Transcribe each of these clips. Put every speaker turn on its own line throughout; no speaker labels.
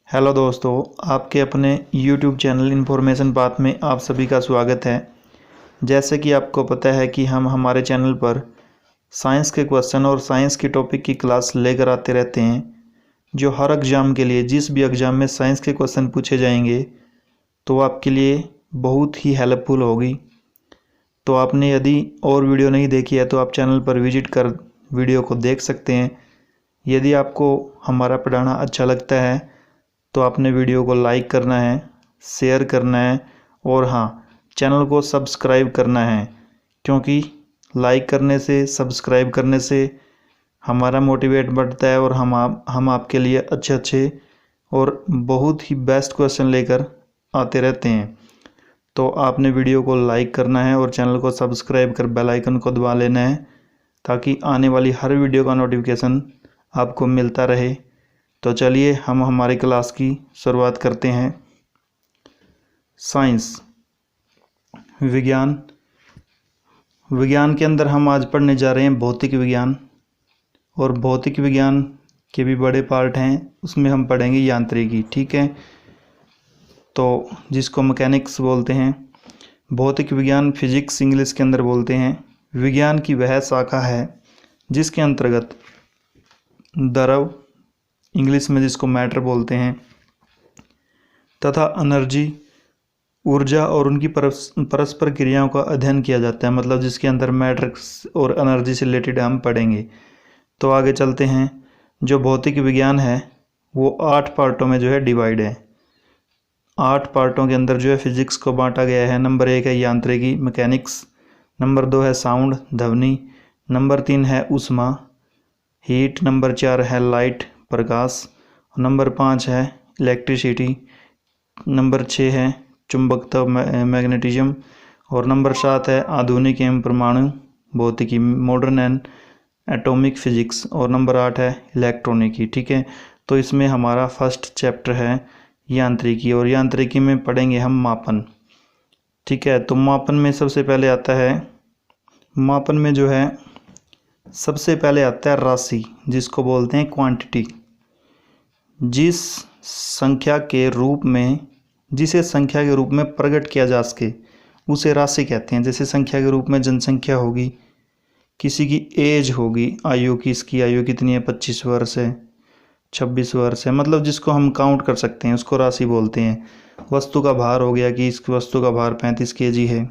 Hello दोस्तों, आपके अपने YouTube चैनल इन्फॉर्मेशन पाथ में आप सभी का स्वागत है। जैसे कि आपको पता है कि हम हमारे चैनल पर साइंस के क्वेश्चन और साइंस की टॉपिक की क्लास लेकर आते रहते हैं, जो हर एग्ज़ाम के लिए जिस भी एग्ज़ाम में साइंस के क्वेश्चन पूछे जाएंगे तो आपके लिए बहुत ही हेल्पफुल होगी। तो आपने यदि और वीडियो नहीं देखी है तो आप चैनल पर विजिट कर वीडियो को देख सकते हैं। यदि आपको हमारा पढ़ाना अच्छा लगता है तो आपने वीडियो को लाइक करना है, शेयर करना है और हाँ, चैनल को सब्सक्राइब करना है, क्योंकि लाइक करने से, सब्सक्राइब करने से हमारा मोटिवेट बढ़ता है और हम आपके लिए अच्छे अच्छे और बहुत ही बेस्ट क्वेश्चन लेकर आते रहते हैं। तो आपने वीडियो को लाइक करना है और चैनल को सब्सक्राइब कर बेल आइकन को दबा लेना है, ताकि आने वाली हर वीडियो का नोटिफिकेशन आपको मिलता रहे। तो चलिए हम हमारी क्लास की शुरुआत करते हैं। साइंस, विज्ञान के अंदर हम आज पढ़ने जा रहे हैं भौतिक विज्ञान। और भौतिक विज्ञान के भी बड़े पार्ट हैं, उसमें हम पढ़ेंगे यांत्रिकी। ठीक है, तो जिसको मैकेनिक्स बोलते हैं। भौतिक विज्ञान फिजिक्स इंग्लिश के अंदर बोलते हैं। विज्ञान की वह शाखा है जिसके अंतर्गत द्रव, इंग्लिश में जिसको मैटर बोलते हैं, तथा एनर्जी, ऊर्जा और उनकी परस्पर क्रियाओं का अध्ययन किया जाता है। मतलब जिसके अंदर मैटर और एनर्जी से रिलेटेड हम पढ़ेंगे। तो आगे चलते हैं। जो भौतिक विज्ञान है वो 8 पार्टों में जो है डिवाइड है। 8 पार्टों के अंदर जो है फिजिक्स को बांटा गया है। नंबर 1 है यांत्रिकी, मैकेनिक्स। नंबर 2 है साउंड, ध्वनि। नंबर 3 है ऊष्मा, हीट। नंबर 4 है लाइट, प्रकाश। नंबर 5 है इलेक्ट्रिसिटी। नंबर 6 है चुंबकत्व, मैग्नेटिज्म। और नंबर 7 है आधुनिक एवं परमाणु भौतिकी, मॉडर्न एंड एटॉमिक फिजिक्स। और नंबर 8 है इलेक्ट्रॉनिकी। ठीक है, तो इसमें हमारा फर्स्ट चैप्टर है यांत्रिकी, और यांत्रिकी में पढ़ेंगे हम मापन। ठीक है, तो मापन में सबसे पहले आता है, मापन में जो है सबसे पहले आता है राशि, जिसको बोलते हैं क्वांटिटी। जिस संख्या के रूप में, जिसे संख्या के रूप में प्रकट किया जा सके उसे राशि कहते हैं। जैसे संख्या के रूप में जनसंख्या होगी, किसी की एज होगी, आयु की, इसकी आयु कितनी है, 25 वर्ष है, 26 वर्ष है, मतलब जिसको हम काउंट कर सकते हैं उसको राशि बोलते हैं। वस्तु का भार हो गया कि इस वस्तु का भार 35 kg है।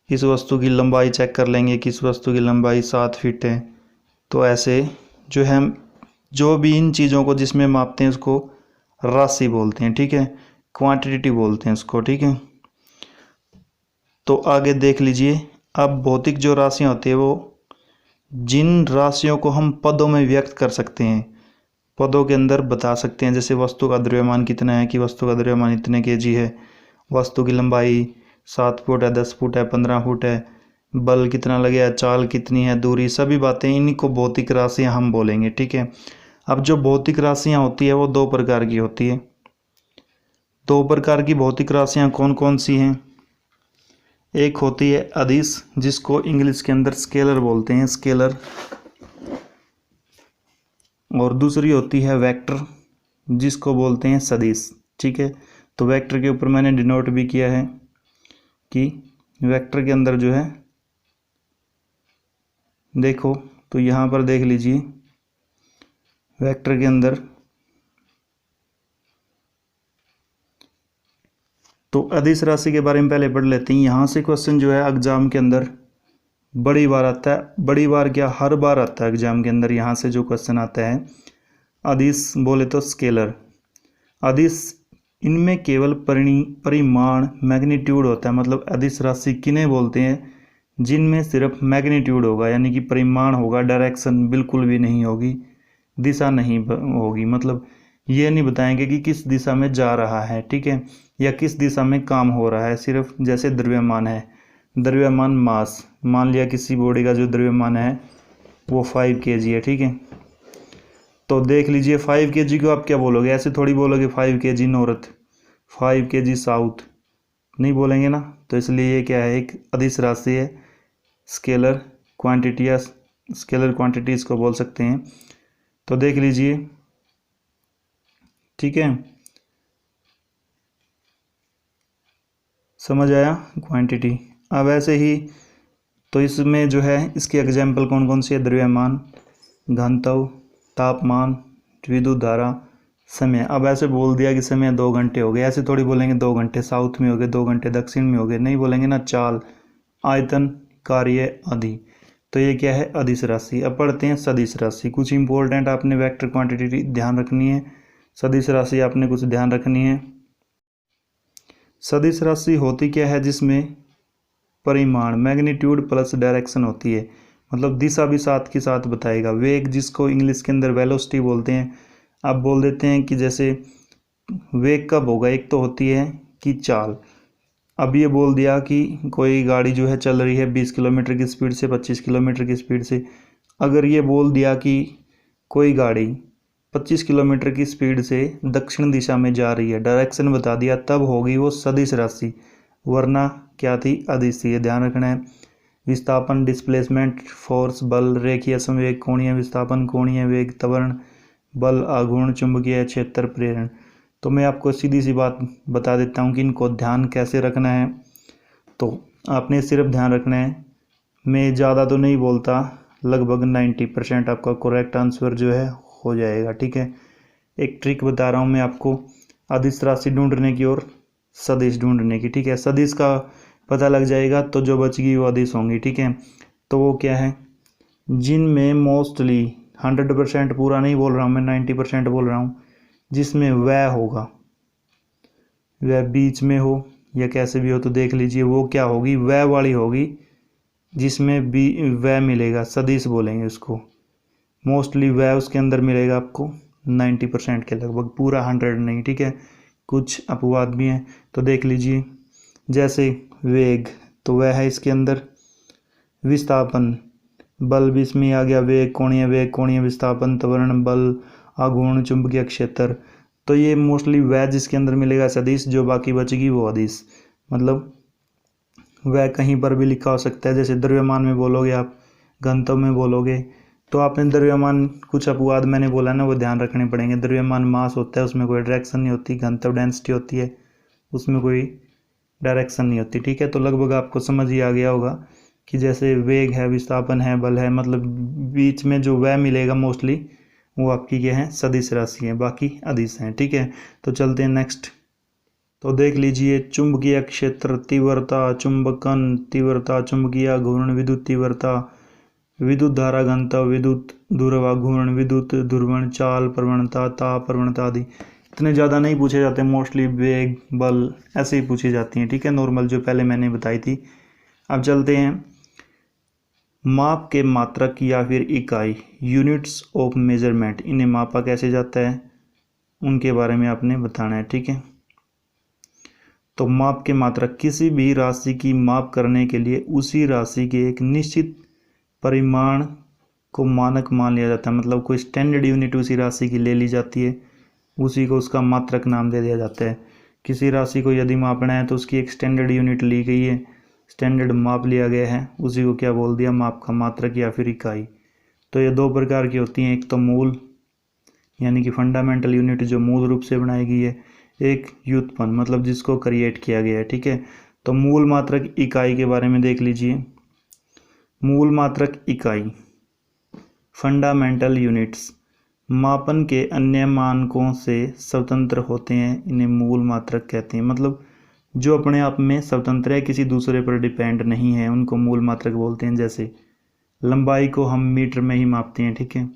इस वस्तु की लंबाई चेक कर लेंगे कि इस वस्तु की लंबाई 7 फीट है। तो ऐसे जो है, जो भी इन चीज़ों को जिसमें मापते हैं उसको राशि बोलते हैं। ठीक है, क्वांटिटी बोलते हैं उसको। ठीक है, तो आगे देख लीजिए। अब भौतिक जो राशियाँ होती है वो, जिन राशियों को हम पदों में व्यक्त कर सकते हैं, पदों के अंदर बता सकते हैं। जैसे वस्तु का द्रव्यमान कितना है, कि वस्तु का द्रव्यमान इतने kg है। वस्तु की लंबाई 7 फुट है, 10 फुट है, 15 फुट है। बल कितना लगेगा, चाल कितनी है, दूरी, सभी बातें, इन्हीं को भौतिक राशियाँ हम बोलेंगे। ठीक है, अब जो भौतिक राशियाँ होती है वो 2 प्रकार की होती है। 2 प्रकार की भौतिक राशियाँ कौन कौन सी हैं? एक होती है अदिश, जिसको इंग्लिश के अंदर स्केलर बोलते हैं, स्केलर। और दूसरी होती है वेक्टर, जिसको बोलते हैं सदिश। ठीक है, तो वेक्टर के ऊपर मैंने डिनोट भी किया है कि वेक्टर के अंदर जो है, देखो तो यहाँ पर देख लीजिए, वेक्टर के अंदर तो अदिश राशि के बारे में पहले पढ़ लेते हैं। यहाँ से क्वेश्चन जो है एग्जाम के अंदर बड़ी बार आता है। बड़ी बार क्या, हर बार आता है एग्जाम के अंदर। यहाँ से जो क्वेश्चन आता है, अदिश बोले तो स्केलर। अदिश, इनमें केवल परिमाण, मैग्नीट्यूड होता है। मतलब अदिश राशि किन्हें बोलते हैं? जिनमें सिर्फ मैग्नीट्यूड होगा, यानी कि परिमाण होगा, डायरेक्शन बिल्कुल भी नहीं होगी, दिशा नहीं होगी। मतलब ये नहीं बताएंगे कि किस दिशा में जा रहा है, ठीक है, या किस दिशा में काम हो रहा है। सिर्फ जैसे द्रव्यमान है, द्रव्यमान मास, मान लिया किसी बॉडी का जो द्रव्यमान है वो 5 kg है। ठीक है, तो देख लीजिए 5 kg को आप क्या बोलोगे? ऐसे थोड़ी बोलोगे 5 kg नॉर्थ, 5 kg साउथ, नहीं बोलेंगे ना। तो इसलिए ये क्या है, एक अदिश राशि है, स्केलर क्वांटिटी या स्केलर क्वांटिटी इसको बोल सकते हैं। तो देख लीजिए ठीक है, समझ आया क्वांटिटी। अब ऐसे ही तो इसमें जो है इसके एग्जाम्पल कौन कौन से है, द्रव्यमान, घनत्व, तापमान, विद्युत धारा, समय। अब ऐसे बोल दिया कि समय 2 घंटे हो गए, ऐसे थोड़ी बोलेंगे 2 घंटे साउथ में हो गए, 2 घंटे दक्षिण में हो गए, नहीं बोलेंगे ना। चाल, आयतन, कार्य आदि। तो ये क्या है, अदिश राशि। अब पढ़ते हैं सदिश राशि। कुछ इंपॉर्टेंट आपने वेक्टर क्वांटिटी ध्यान रखनी है, सदिश राशि आपने कुछ ध्यान रखनी है। सदिश राशि होती क्या है, जिसमें परिमाण मैग्नीट्यूड प्लस डायरेक्शन होती है, मतलब दिशा भी साथ के साथ बताएगा। वेग, जिसको इंग्लिश के अंदर वेलोसिटी बोलते हैं। आप बोल देते हैं कि जैसे वेग कब होगा, एक तो होती है कि चाल। अब ये बोल दिया कि कोई गाड़ी जो है चल रही है 20 किलोमीटर की स्पीड से, 25 किलोमीटर की स्पीड से। अगर ये बोल दिया कि कोई गाड़ी 25 किलोमीटर की स्पीड से दक्षिण दिशा में जा रही है, डायरेक्शन बता दिया, तब होगी वो सदिश राशि, वरना क्या थी, अदिश थी। ये ध्यान रखना है। विस्थापन, डिस्प्लेसमेंट, फोर्स, बल, रेखीय संवेग, कोणीय विस्थापन, कोणीय वेग, त्वरण, बल, आघूर्ण, चुंबकीय क्षेत्र, प्रेरण। तो मैं आपको सीधी सी बात बता देता हूँ कि इनको ध्यान कैसे रखना है। तो आपने सिर्फ ध्यान रखना है, मैं ज़्यादा तो नहीं बोलता, लगभग 90% आपका करेक्ट आंसर जो है हो जाएगा। ठीक है, एक ट्रिक बता रहा हूँ मैं आपको, अदिश राशि ढूंढने की और सदिश ढूंढने की। ठीक है, सदिश का पता लग जाएगा तो जो बचगी वो अदिश होंगी। ठीक है, तो वो क्या है, जिनमें मोस्टली 100% पूरा नहीं बोल रहा हूँ मैं, 90% बोल रहा हूँ, जिसमें वह होगा, वह बीच में हो या कैसे भी हो, तो देख लीजिए वो क्या होगी, वह वाली होगी, जिसमें बी वह मिलेगा, सदिश बोलेंगे उसको। मोस्टली वह उसके अंदर मिलेगा आपको 90% के लगभग, पूरा 100 नहीं। ठीक है, कुछ अपवाद भी हैं, तो देख लीजिए। जैसे वेग, तो वह है इसके अंदर। विस्थापन, बल भी इसमें आ गया, वेग, कोणीय विस्थापन, त्वरण, बल, आघूर्ण, चुंबकीय क्षेत्र। तो ये मोस्टली वह जिसके अंदर मिलेगा सदिश, जो बाकी बचेगी वो अदिश। मतलब वह कहीं पर भी लिखा हो सकता है, जैसे द्रव्यमान में बोलोगे आप, घनत्व में बोलोगे, तो आपने द्रव्यमान, कुछ अपवाद मैंने बोला ना, वो ध्यान रखने पड़ेंगे। द्रव्यमान मास होता है, उसमें कोई डायरेक्शन नहीं होती। घनत्व डेंसिटी होती है, उसमें कोई डायरेक्शन नहीं होती। ठीक है, तो लगभग आपको समझ ही आ गया होगा कि जैसे वेग है, विस्थापन है, बल है, मतलब बीच में जो वह मिलेगा मोस्टली वो आपकी क्या है, सदिश राशि है, बाकी अदिश हैं। ठीक है, तो चलते हैं नेक्स्ट। तो देख लीजिए, चुंबकीय क्षेत्र, तीव्रता, चुंबकन, तीव्रता, चुंबकीय घूर्ण, विद्युत तीव्रता, विद्युत धारा घनत्व, विद्युत ध्रुवाघूर्ण, विद्युत ध्रुवण, चाल, प्रवणता, ताप प्रवणता आदि। इतने ज़्यादा नहीं पूछे जाते, मोस्टली वेग, बल ऐसे ही पूछी जाती हैं। ठीक है, नॉर्मल जो पहले मैंने बताई थी। अब चलते हैं, माप के मात्रक या फिर इकाई, यूनिट्स ऑफ मेजरमेंट, इन्हें मापा कैसे जाता है, उनके बारे में आपने बताना है। ठीक है, तो माप के मात्रक, किसी भी राशि की माप करने के लिए उसी राशि के एक निश्चित परिमाण को मानक मान लिया जाता है। मतलब कोई स्टैंडर्ड यूनिट उसी राशि की ले ली जाती है, उसी को उसका मात्रक नाम दे दिया जाता है। किसी राशि को यदि मापना है तो उसकी एक स्टैंडर्ड यूनिट ली गई है, स्टैंडर्ड माप लिया गया है, उसी को क्या बोल दिया, माप का मात्रक या फिर इकाई। तो ये 2 प्रकार की होती हैं, एक तो मूल यानी कि फंडामेंटल यूनिट जो मूल रूप से बनाई गई है, एक व्युत्पन्न मतलब जिसको क्रिएट किया गया है। ठीक है, तो मूल मात्रक इकाई के बारे में देख लीजिए। मूल मात्रक इकाई, फंडामेंटल यूनिट्स, मापन के अन्य मानकों से स्वतंत्र होते हैं, इन्हें मूल मात्रक कहते हैं। मतलब जो अपने आप में स्वतंत्र है, किसी दूसरे पर डिपेंड नहीं है, उनको मूल मात्रक बोलते हैं। जैसे लंबाई को हम मीटर में ही मापते हैं। ठीक है,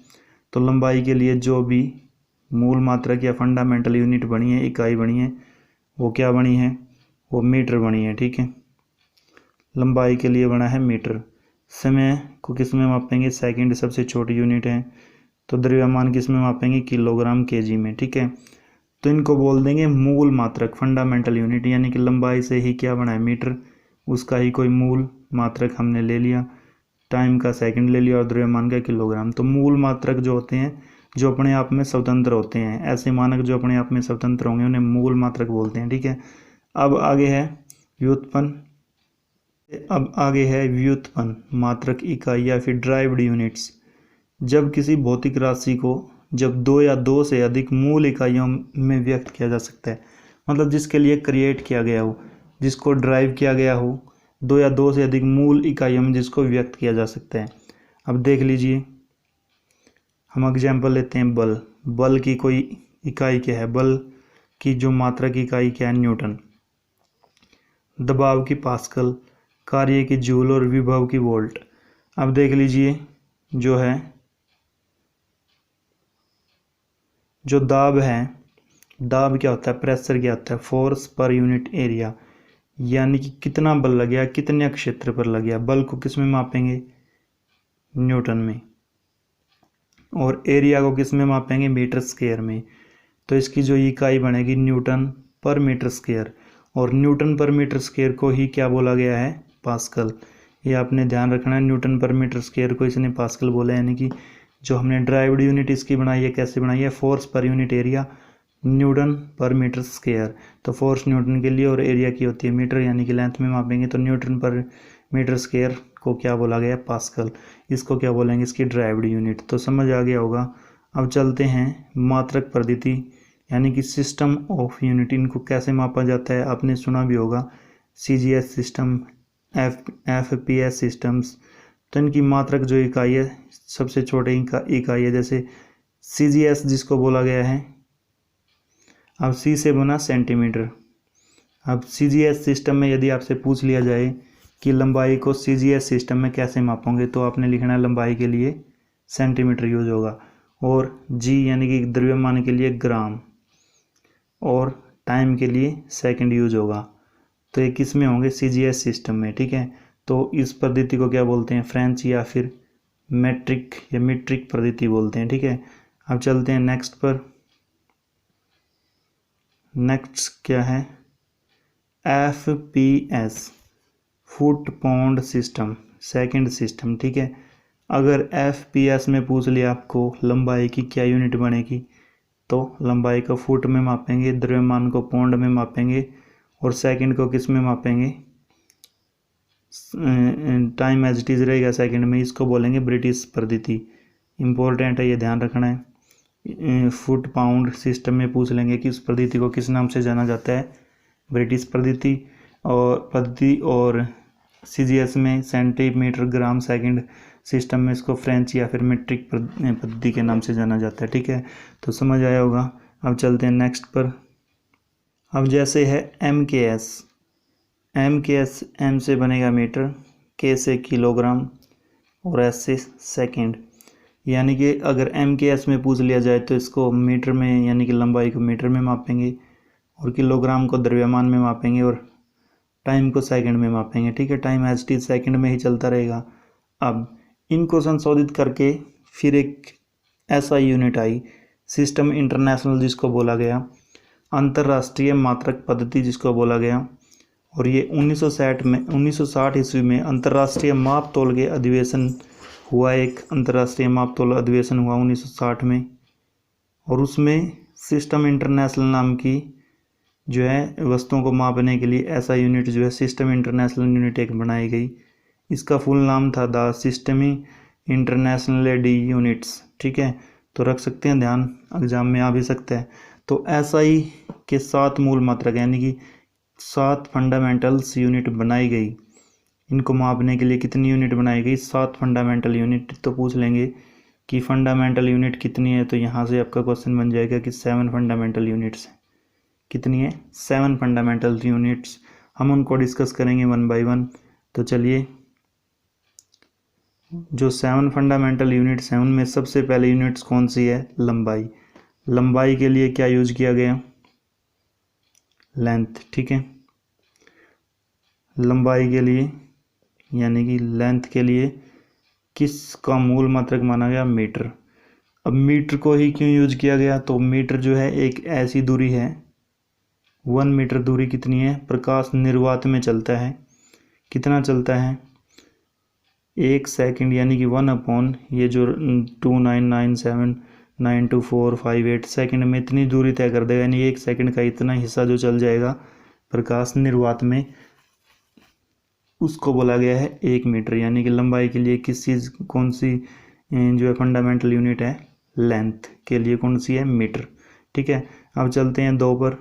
तो लंबाई के लिए जो भी मूल मात्रक या फंडामेंटल यूनिट बनी है, इकाई बनी है, वो क्या बनी है, वो मीटर बनी है। ठीक है, लंबाई के लिए बना है मीटर। समय को किस में मापेंगे, सेकंड सबसे छोटी यूनिट है। तो द्रव्यमान किस में मापेंगे, किलोग्राम केजी में। ठीक है, तो इनको बोल देंगे मूल मात्रक, फंडामेंटल यूनिट, यानी कि लंबाई से ही क्या बना है, मीटर, उसका ही कोई मूल मात्रक हमने ले लिया, टाइम का सेकंड ले लिया और द्रव्यमान का किलोग्राम। तो मूल मात्रक जो होते हैं, जो अपने आप में स्वतंत्र होते हैं, ऐसे मानक जो अपने आप में स्वतंत्र होंगे उन्हें मूल मात्रक बोलते हैं। ठीक है, अब आगे है व्युत्पन्न। मात्रक इकाई या फिर ड्राइव्ड यूनिट्स। जब किसी भौतिक राशि को जब 2 या 2 से अधिक मूल इकाइयों में व्यक्त किया जा सकता है, मतलब जिसके लिए क्रिएट किया गया हो, जिसको ड्राइव किया गया हो, 2 या 2 से अधिक मूल इकाइयों में जिसको व्यक्त किया जा सकता है। अब देख लीजिए, हम एग्जाम्पल लेते हैं बल। बल की कोई इकाई क्या है? बल की जो मात्रक इकाई क्या है? न्यूटन। दबाव की पास्कल, कार्य की जूल और विभव की वोल्ट। अब देख लीजिए, जो है जो दाब है, दाब क्या होता है? प्रेशर क्या होता है? फोर्स पर यूनिट एरिया, यानी कि कितना बल लग गया, कितने क्षेत्र पर लग गया। बल को किस में मापेंगे? न्यूटन में। और एरिया को किस में मापेंगे? मीटर स्क्वायर में। तो इसकी जो इकाई बनेगी न्यूटन पर मीटर स्क्वायर, और न्यूटन पर मीटर स्क्वायर को ही क्या बोला गया है? पास्कल। ये आपने ध्यान रखना है, न्यूटन पर मीटर स्क्वायर को इसने पास्कल बोला, यानी कि जो हमने ड्राइव्ड यूनिट इसकी बनाई है, कैसे बनाई है? Force per unit area Newton पर मीटर स्क्वायर। तो फोर्स न्यूटन के लिए और एरिया की होती है मीटर, यानी कि लेंथ में मापेंगे, तो न्यूटन पर मीटर स्क्वायर को क्या बोला गया? पास्कल। इसको क्या बोलेंगे? इसकी ड्राइव्ड यूनिट। तो समझ आ गया होगा। अब चलते हैं मात्रक पद्धति, यानी कि सिस्टम ऑफ यूनिट। इनको कैसे मापा जाता है? आपने सुना भी होगा, CGS सिस्टम, FPS सिस्टम्स। तो इनकी मात्रक जो इकाई है, सबसे छोटे इकाई है, जैसे CGS जिसको बोला गया है, अब C से बना सेंटीमीटर। अब CGS सिस्टम में यदि आपसे पूछ लिया जाए कि लंबाई को CGS सिस्टम में कैसे मापोगे, तो आपने लिखना है लंबाई के लिए सेंटीमीटर यूज होगा, और G यानी कि द्रव्यमान के लिए ग्राम, और टाइम के लिए सेकंड यूज होगा। तो ये किस में होंगे? CGS सिस्टम में। ठीक है, तो इस पद्धति को क्या बोलते हैं? फ्रेंच या फिर मेट्रिक या मीट्रिक पद्धति बोलते हैं। ठीक है, अब चलते हैं नेक्स्ट पर। नेक्स्ट क्या है? FPS, foot pound system, second system. ठीक है, अगर FPS में पूछ लिया आपको लंबाई की क्या यूनिट बनेगी, तो लंबाई को फुट में मापेंगे, द्रव्यमान को पाउंड में मापेंगे, और सेकंड को किस में मापेंगे? टाइम एज इट इज रहेगा सेकंड में, इसको बोलेंगे ब्रिटिश पद्धति। इंपॉर्टेंट है, ये ध्यान रखना है। फुट पाउंड सिस्टम में पूछ लेंगे कि इस पद्धति को किस नाम से जाना जाता है? ब्रिटिश पद्धति। और CGS में सेंटीमीटर ग्राम सेकंड सिस्टम में इसको फ्रेंच या फिर मीट्रिक पद्धति के नाम से जाना जाता है। ठीक है, तो समझ आया होगा। अब चलते हैं नेक्स्ट पर। अब जैसे है MKS, M से बनेगा मीटर, K से किलोग्राम, और S से सेकंड। यानी कि अगर MKS में पूछ लिया जाए तो इसको मीटर में, यानी कि लंबाई को मीटर में मापेंगे, और किलोग्राम को द्रव्यमान में मापेंगे, और टाइम को सेकंड में मापेंगे। ठीक है, time as it is second में ही चलता रहेगा। अब इनको संशोधित करके फिर एक SI यूनिट आई, सिस्टम इंटरनेशनल जिसको बोला गया, अंतर्राष्ट्रीय मात्रक पद्धति जिसको बोला गया, और ये 1960 ईस्वी में अंतर्राष्ट्रीय माप तोल के अधिवेशन हुआ। एक अंतर्राष्ट्रीय माप तोल अधिवेशन हुआ 1960 में, और उसमें सिस्टम इंटरनेशनल नाम की जो है वस्तुओं को मापने के लिए ऐसा यूनिट जो है सिस्टम इंटरनेशनल यूनिट एक बनाई गई। इसका फुल नाम था the system international D units. ठीक है, तो रख सकते हैं, ध्यान एग्जाम में आ भी सकता है। तो SI के 7 मूल मात्रक, यानी कि 7 फंडामेंटल्स यूनिट बनाई गई। इनको मापने के लिए कितनी यूनिट बनाई गई? 7 फंडामेंटल यूनिट। तो पूछ लेंगे कि फंडामेंटल यूनिट कितनी है, तो यहाँ से आपका क्वेश्चन बन जाएगा कि 7 फंडामेंटल यूनिट्स। कितनी है? 7 फंडामेंटल यूनिट्स। हम उनको डिस्कस करेंगे 1 बाय 1। तो चलिए, जो 7 फंडामेंटल यूनिट्स हैं उनमें सबसे पहले यूनिट्स कौन सी है? लंबाई। लंबाई के लिए क्या यूज किया गया? लेंथ। ठीक है, लंबाई के लिए यानी कि लेंथ के लिए किसका मूल मात्रक माना गया? मीटर। अब मीटर को ही क्यों यूज किया गया? तो मीटर जो है एक ऐसी दूरी है, 1 मीटर दूरी कितनी है? प्रकाश निर्वात में चलता है। कितना चलता है? 1 सेकंड, यानी कि 1 ये जो 299792458 सेकंड में इतनी दूरी तय कर देगा, यानी 1 सेकंड का इतना हिस्सा जो चल जाएगा प्रकाश निर्वात में, उसको बोला गया है 1 मीटर। यानी कि लंबाई के लिए किस चीज़, कौन सी जो है फंडामेंटल यूनिट है? लेंथ के लिए कौन सी है मीटर। ठीक है, अब चलते हैं 2 पर।